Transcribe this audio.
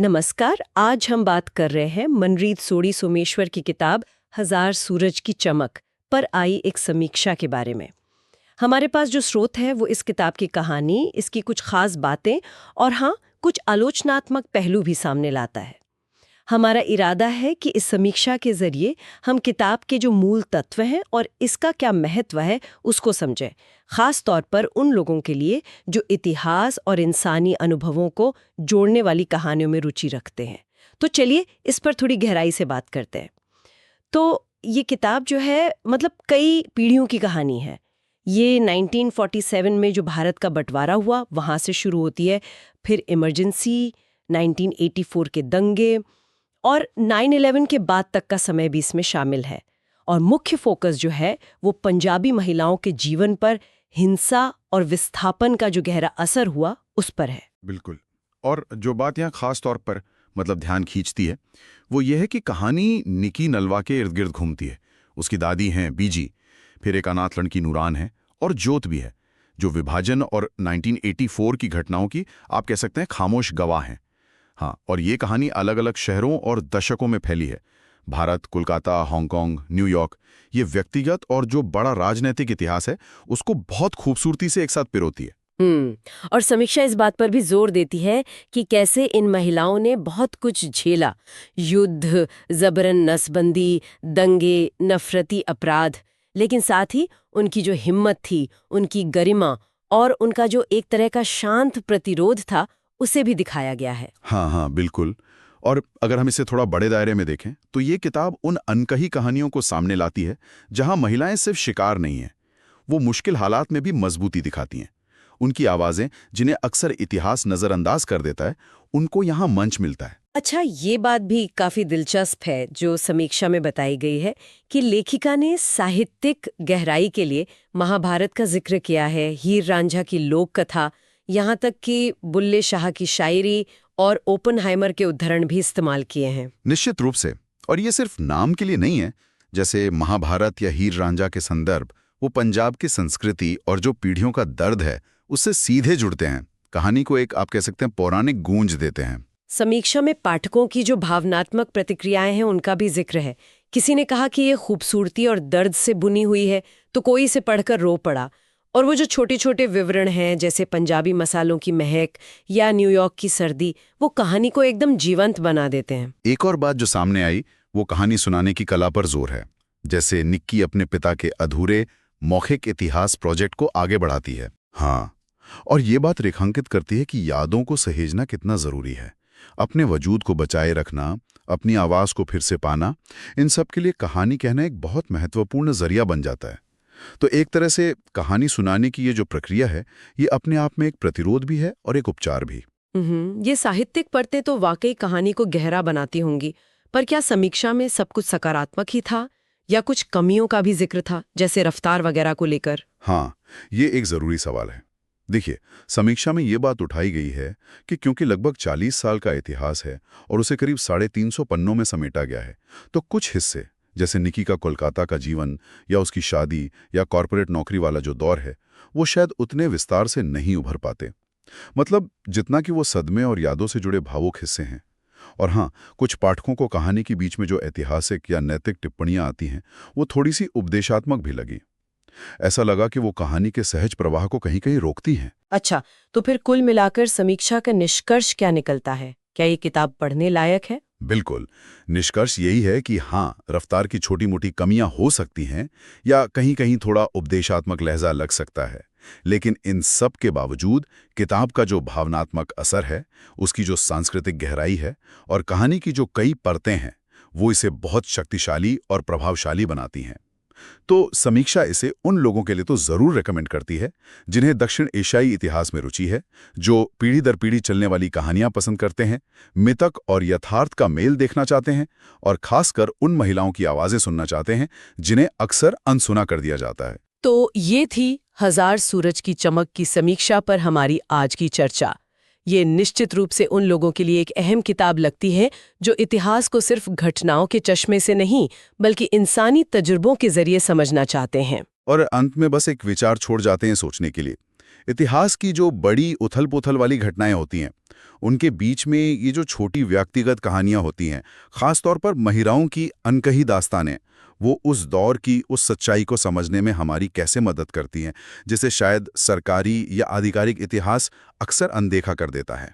नमस्कार। आज हम बात कर रहे हैं मनरीत सोडी सोमेश्वर की किताब हजार सूरज की चमक पर आई एक समीक्षा के बारे में। हमारे पास जो स्रोत है वो इस किताब की कहानी, इसकी कुछ खास बातें और हाँ, कुछ आलोचनात्मक पहलू भी सामने लाता है। हमारा इरादा है कि इस समीक्षा के जरिए हम किताब के जो मूल तत्व हैं और इसका क्या महत्व है उसको समझें, खास तौर पर उन लोगों के लिए जो इतिहास और इंसानी अनुभवों को जोड़ने वाली कहानियों में रुचि रखते हैं। तो चलिए इस पर थोड़ी गहराई से बात करते हैं। तो ये किताब जो है मतलब कई पीढ़ियों की कहानी है। ये 1947 में जो भारत का बंटवारा हुआ वहाँ से शुरू होती है, फिर इमरजेंसी, 1984 के दंगे और 9/11 के बाद तक का समय भी इसमें शामिल है। और मुख्य फोकस जो है वो पंजाबी महिलाओं के जीवन पर हिंसा और विस्थापन का जो गहरा असर हुआ उस पर है। बिल्कुल। और जो बात यहाँ खास तौर पर ध्यान खींचती है वो ये है कि कहानी निकी नलवा के इर्द गिर्द घूमती है। उसकी दादी हैं बीजी, फिर एक अनाथ लड़की नूरान है और जोत भी है, जो विभाजन और 1984 की घटनाओं की आप कह सकते हैं खामोश गवाह हैं। हाँ, और ये कहानी अलग अलग शहरों और दशकों में फैली है। भारत, कोलकाता, हांगकांग, न्यूयॉर्क, ये व्यक्तिगत और जो बड़ा राजनीतिक इतिहास है उसको बहुत खूबसूरती से एक साथ पिरोती है। और समीक्षा इस बात पर भी जोर देती है कि कैसे इन महिलाओं ने बहुत कुछ झेला, युद्ध, जबरन नसबंदी, दंगे, नफरती अपराध, लेकिन साथ ही उनकी जो हिम्मत थी, उनकी गरिमा और उनका जो एक तरह का शांत प्रतिरोध था उसे भी दिखाया गया है। हाँ हाँ, बिल्कुल। और अगर हम इसे थोड़ा बड़े दायरे में देखें तो ये किताब उन अनकही कहानियों को सामने लाती है जहां महिलाएं सिर्फ शिकार नहीं हैं, वो मुश्किल हालात में भी मजबूती दिखाती हैं। उनकी आवाजें, जिन्हें अक्सर इतिहास नजरअंदाज कर देता है, उनको यहाँ मंच मिलता है। अच्छा, ये बात भी काफी दिलचस्प है जो समीक्षा में बताई गई है कि लेखिका ने साहित्यिक गहराई के लिए महाभारत का जिक्र किया है, हीर रांझा की लोक कथा, यहाँ तक कि बुल्ले शाह की शायरी और ओपनहाइमर के उद्धरण भी इस्तेमाल किए हैं। निश्चित रूप से। और ये सिर्फ नाम के लिए नहीं है। जैसे महाभारत या हीर रांझा के संदर्भ वो पंजाब की संस्कृति और जो पीढ़ियों का दर्द है उससे सीधे जुड़ते हैं। कहानी को एक आप कह सकते हैं पौराणिक गूंज देते हैं। समीक्षा में पाठकों की जो भावनात्मक प्रतिक्रियाएं हैं उनका भी जिक्र है। किसी ने कहा कि ये खूबसूरती और दर्द से बुनी हुई है, तो कोई इसे पढ़कर रो पड़ा। और वो जो छोटे छोटे विवरण हैं जैसे पंजाबी मसालों की महक या न्यूयॉर्क की सर्दी, वो कहानी को एकदम जीवंत बना देते हैं। एक और बात जो सामने आई वो कहानी सुनाने की कला पर जोर है। जैसे निक्की अपने पिता के अधूरे मौखिक इतिहास प्रोजेक्ट को आगे बढ़ाती है। हाँ, और ये बात रेखांकित करती है कि यादों को सहेजना कितना जरूरी है। अपने वजूद को बचाए रखना, अपनी आवाज को फिर से पाना, इन सब के लिए कहानी कहना एक बहुत महत्वपूर्ण जरिया बन जाता है। तो एक तरह से कहानी सुनाने की ये जो प्रक्रिया है, ये अपने आप में एक प्रतिरोध भी है और एक उपचार भी। ये साहित्यिक परतें तो वाकई कहानी को गहरा बनाती होंगी, पर क्या समीक्षा में सब कुछ सकारात्मक ही था या कुछ कमियों का भी जिक्र था, जैसे रफ्तार वगैरह को लेकर? हाँ, ये एक जरूरी सवाल है। देखिए, समीक्षा में ये बात उठाई गई है कि क्योंकि लगभग 40 साल का इतिहास है और उसे करीब 350 पन्नों में समेटा गया है, तो कुछ हिस्से जैसे निकी का कोलकाता का जीवन या उसकी शादी या कॉरपोरेट नौकरी वाला जो दौर है, वो शायद उतने विस्तार से नहीं उभर पाते। मतलब जितना कि वो सदमे और यादों से जुड़े भावुक हिस्से हैं। और हाँ, कुछ पाठकों को कहानी के बीच में जो ऐतिहासिक या नैतिक टिप्पणियां आती हैं, वो थोड़ी सी उपदेशात्मक भी लगी। ऐसा लगा कि वो कहानी के सहज प्रवाह को कहीं कहीं रोकती हैं। अच्छा, तो फिर कुल मिलाकर समीक्षा का निष्कर्ष क्या निकलता है? क्या ये किताब पढ़ने लायक है? बिल्कुल, निष्कर्ष यही है कि हाँ, रफ्तार की छोटी मोटी कमियां हो सकती हैं या कहीं कहीं थोड़ा उपदेशात्मक लहजा लग सकता है, लेकिन इन सब के बावजूद किताब का जो भावनात्मक असर है, उसकी जो सांस्कृतिक गहराई है और कहानी की जो कई परतें हैं, वो इसे बहुत शक्तिशाली और प्रभावशाली बनाती हैं। तो समीक्षा इसे उन लोगों के लिए तो जरूर रेकमेंड करती है जिन्हें दक्षिण एशियाई इतिहास में रुचि है, जो पीढ़ी दर पीढ़ी चलने वाली कहानियां पसंद करते हैं, मितक और यथार्थ का मेल देखना चाहते हैं और खासकर उन महिलाओं की आवाजें सुनना चाहते हैं जिन्हें अक्सर अनसुना कर दिया जाता है। तो ये थी हजार सूरज की चमक की समीक्षा पर हमारी आज की चर्चा। ये निश्चित रूप से उन लोगों के लिए एक अहम किताब लगती है जो इतिहास को सिर्फ घटनाओं के चश्मे से नहीं बल्कि इंसानी तजुर्बों के जरिए समझना चाहते हैं। और अंत में बस एक विचार छोड़ जाते हैं सोचने के लिए इतिहास की जो बड़ी उथल-पुथल वाली घटनाएं होती हैं, उनके बीच में ये जो छोटी व्यक्तिगत कहानियां होती हैं, खास तौर पर महिलाओं की अनकही दास्तानें, वो उस दौर की उस सच्चाई को समझने में हमारी कैसे मदद करती हैं, जिसे शायद सरकारी या आधिकारिक इतिहास अक्सर अनदेखा कर देता है।